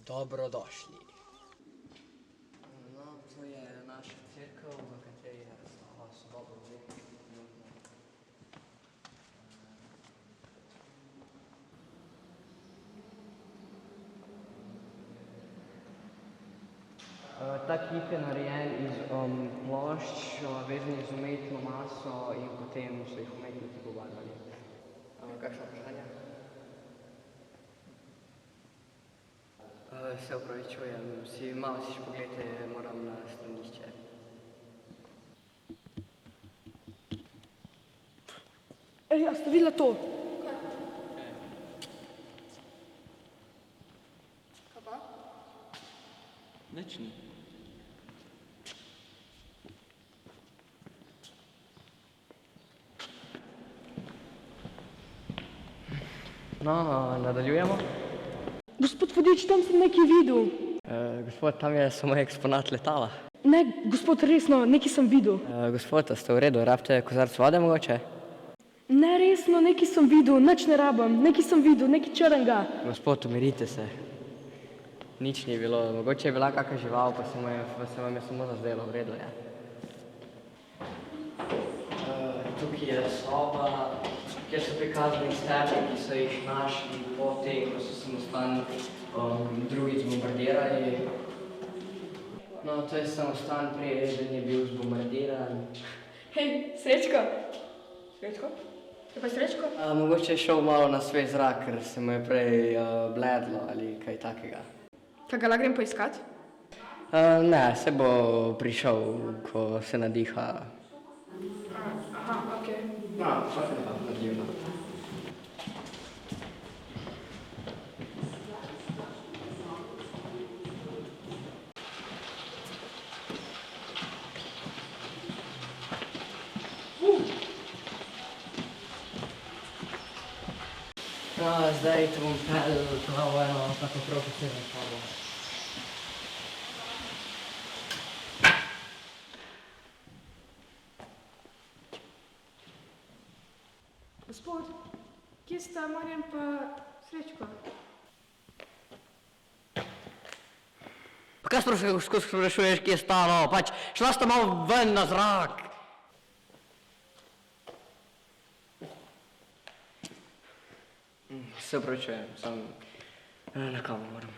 Dobrodošli. No, to je naša cerkev, v kateri je sobobo vzeti trenutno. Ta kip je narejen iz plošč, vezanih z umetno maso in potem so jih umetniki pobarvali. Kakšno vprašanje? Se opravičujem, malo si še pogledajte, moram na stranišče. Ej, a ste videla to? Kaj pa? Nič ni. No, nadaljujemo. Gospod vodič, tam sem nekaj videl. Gospod, tam je samo eksponat letala. Ne, gospod, resno, nekaj sem videl. Gospod, a ste v redu, rabite kozarc vode mogoče? Ne, resno, nekaj sem videl, nič ne rabim, nekaj sem videl, nekaj črnega. Gospod, umirite se. Nič ni bilo, mogoče je bila kakšna žival, pa se vam je samo zazdelo, v redu je. Tukaj je soba, kjer so prikazani stepi, ki so jih našli po tem, ko so samostan drugič zbombardirali. No, to je samostan, preden je bil zbombardiran. Hej, Srečko? Srečko? Je pa Srečko? Mogoče je šel malo na svež zrak, ker se mu je prej bledlo ali kaj takega. Kaj ga grem poiskat? Ne, se bo prišel, ko se nadiha. Aha, okej. No, tako je pa, nadihavno. No, zdaj te bom peljal v eno tako prav posebno sobo. Gospod, kje sta Marjan pa Srečko? Kaj sprašuješ, kje sta, no? Pač šla sta malo ven na zrak. Se opravičujem, samo na kavo moram.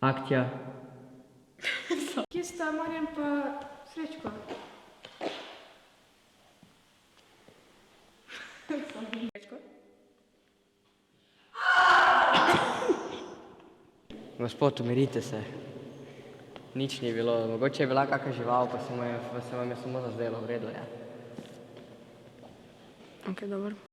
Akcija. Kje sta Marjan pa Srečko? Srečko? Gospod, umirite se. Nič ni bilo, mogoče je bila kakšna žival, pa se vam je samo zazdelo, v redu je. Ok, dobro.